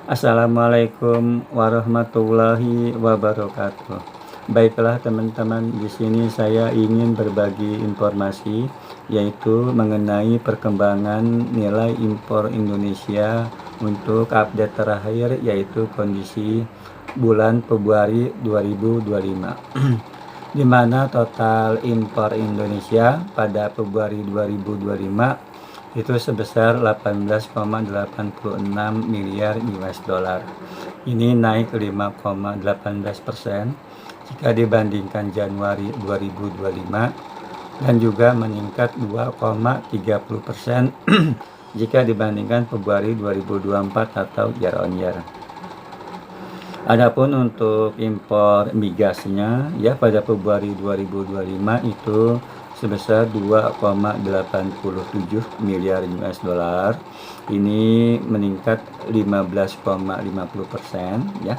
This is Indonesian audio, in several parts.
Assalamualaikum warahmatullahi wabarakatuh. Baiklah teman-teman, di sini saya ingin berbagi informasi yaitu mengenai perkembangan nilai impor Indonesia untuk update terakhir yaitu kondisi bulan Februari 2025. Di mana total impor Indonesia pada Februari 2025 itu sebesar 18,86 miliar US dollar. Ini naik 5,18% jika dibandingkan Januari 2025 dan juga meningkat 2,30% jika dibandingkan Februari 2024 atau year on year. Adapun untuk impor migasnya ya pada Februari 2025 itu sebesar 2,87 miliar US dollar. Ini meningkat 15,50% ya.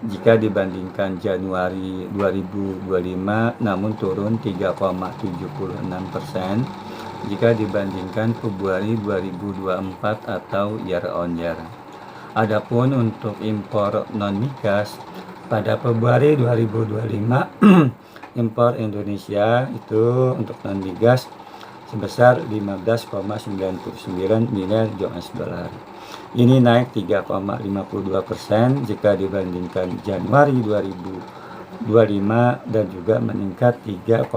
Jika dibandingkan Januari 2025 namun turun 3,76% jika dibandingkan Februari 2024 atau year on year. Adapun untuk impor non migas pada Februari 2025 impor Indonesia itu untuk non migas sebesar 15,99 miliar US dollar. Ini naik 3,52% jika dibandingkan Januari 2025 dan juga meningkat 3,47%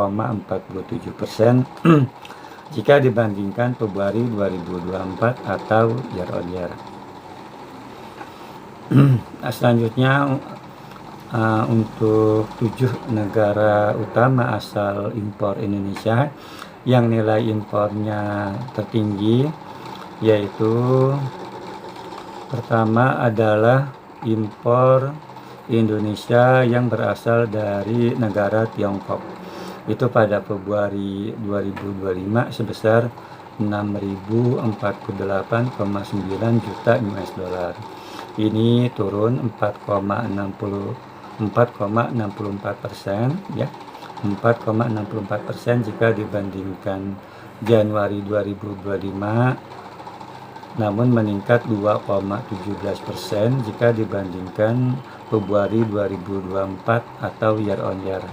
jika dibandingkan Februari 2024 atau year on year. Selanjutnya untuk 7 negara utama asal impor Indonesia yang nilai impornya tertinggi, yaitu pertama adalah impor Indonesia yang berasal dari negara Tiongkok. Itu pada Februari 2025 sebesar 6.048,9 juta US dollar. Ini turun 4,64% ya, 4,64% jika dibandingkan Januari 2025, namun meningkat 2,17% jika dibandingkan Februari 2024 atau year on year.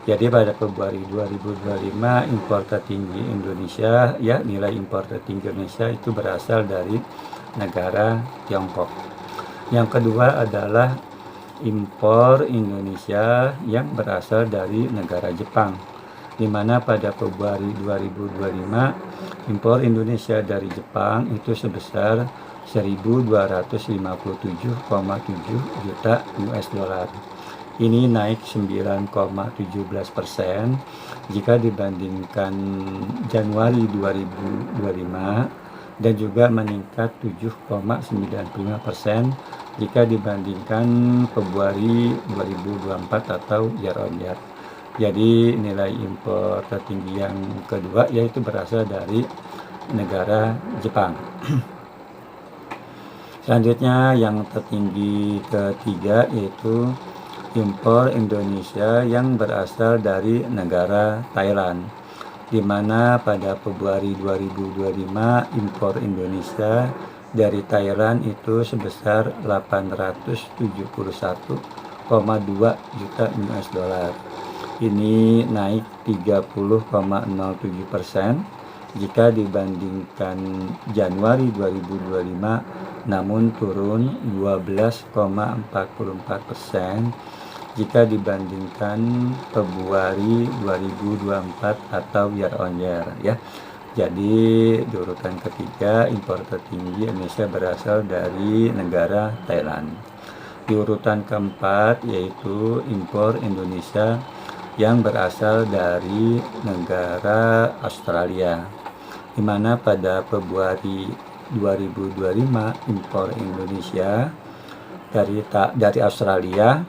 Jadi pada Februari 2025 impor tertinggi Indonesia ya, nilai impor tertinggi Indonesia itu berasal dari negara Tiongkok. Yang kedua adalah impor Indonesia yang berasal dari negara Jepang, di mana pada Februari 2025 impor Indonesia dari Jepang itu sebesar 1.257,7 juta US dollar. Ini naik 9,17% jika dibandingkan Januari 2025 dan juga meningkat 7,95% jika dibandingkan Februari 2024 atau year on year. Jadi nilai impor tertinggi yang kedua yaitu berasal dari negara Jepang. Selanjutnya yang tertinggi ketiga yaitu impor Indonesia yang berasal dari negara Thailand, di mana pada Februari 2025 impor Indonesia dari Thailand itu sebesar 871,2 juta US dollar. Ini naik 30,07% jika dibandingkan Januari 2025, namun turun 12,44% jika dibandingkan Februari 2024 atau year on year ya. Jadi di urutan ketiga impor tertinggi Indonesia berasal dari negara Thailand. Di urutan keempat yaitu impor Indonesia yang berasal dari negara Australia, di mana pada Februari 2025 impor Indonesia dari Australia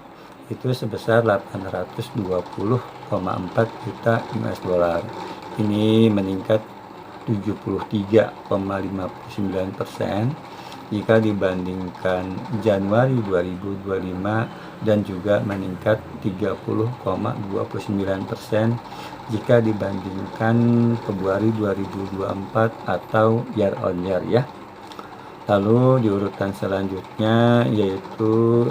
itu sebesar 820,4 juta US dollar. Ini meningkat 73,59% jika dibandingkan Januari 2025 dan juga meningkat 30,29% jika dibandingkan Februari 2024 atau year on year ya. Lalu di urutan selanjutnya yaitu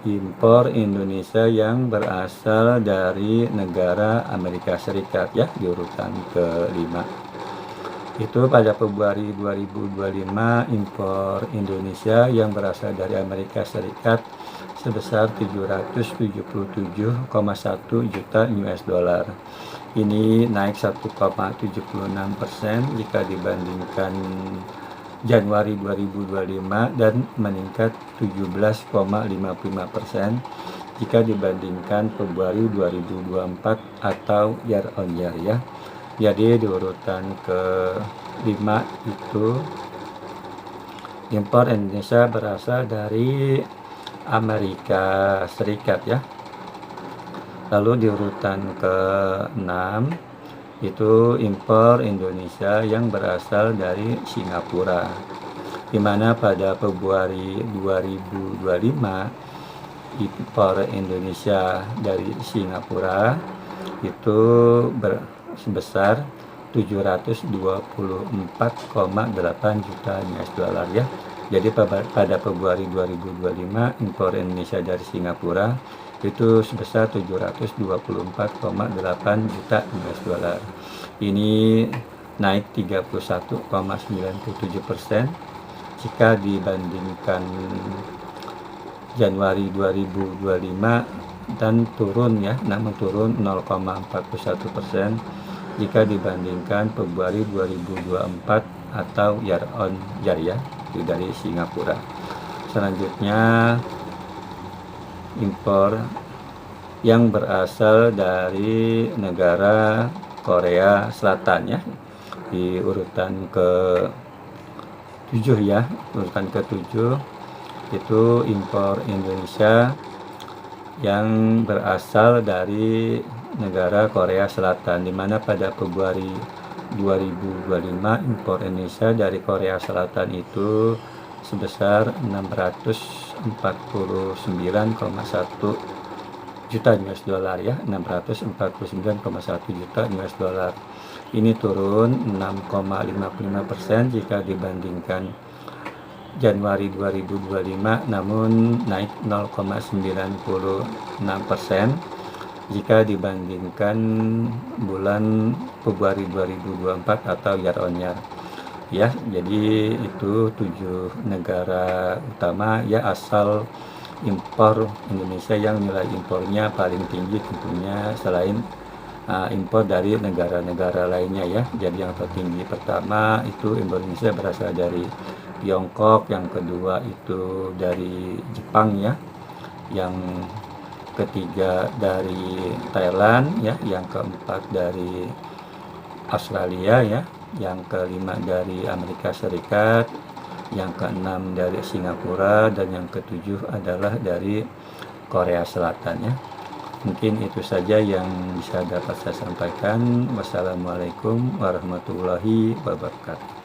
impor Indonesia yang berasal dari negara Amerika Serikat ya, di urutan kelima. Itu pada Februari 2025 impor Indonesia yang berasal dari Amerika Serikat sebesar 777,1 juta US dollar. Ini naik 1,76% jika dibandingkan Januari 2025 dan meningkat 17,55% jika dibandingkan Februari 2024 atau year on year ya. Jadi di urutan ke-5 itu impor Indonesia berasal dari Amerika Serikat ya. Lalu di urutan ke-6 itu impor Indonesia yang berasal dari Singapura, di mana pada Februari 2025 impor Indonesia dari Singapura itu sebesar 724,8 juta US dollar ya. Jadi pada Februari 2025 impor Indonesia dari Singapura itu sebesar 724,8 juta US dollar. Ini naik 31,97% jika dibandingkan Januari 2025 dan turun ya, namun turun 0,41% jika dibandingkan Februari 2024 atau year on year ya, dari Singapura. Selanjutnya impor yang berasal dari negara Korea Selatan ya, di urutan ke-7 ya, urutan ke-7 itu impor Indonesia yang berasal dari negara Korea Selatan, di mana pada Februari 2025 impor Indonesia dari Korea Selatan itu sebesar 649,1 juta US dollar ya, 649,1 juta US dollar. Ini turun 6,55% jika dibandingkan Januari 2025, namun naik 0,96% jika dibandingkan bulan Februari 2024 atau year on year ya. Jadi itu 7 negara utama ya asal impor Indonesia yang nilai impornya paling tinggi tentunya selain impor dari negara-negara lainnya ya. Jadi yang tertinggi pertama itu Indonesia berasal dari Tiongkok, yang kedua itu dari Jepang ya, yang ketiga dari Thailand ya, yang keempat dari Australia ya, yang kelima dari Amerika Serikat, yang keenam dari Singapura, dan yang ketujuh adalah dari Korea Selatan ya. Mungkin itu saja yang bisa dapat saya sampaikan. Wassalamualaikum warahmatullahi wabarakatuh.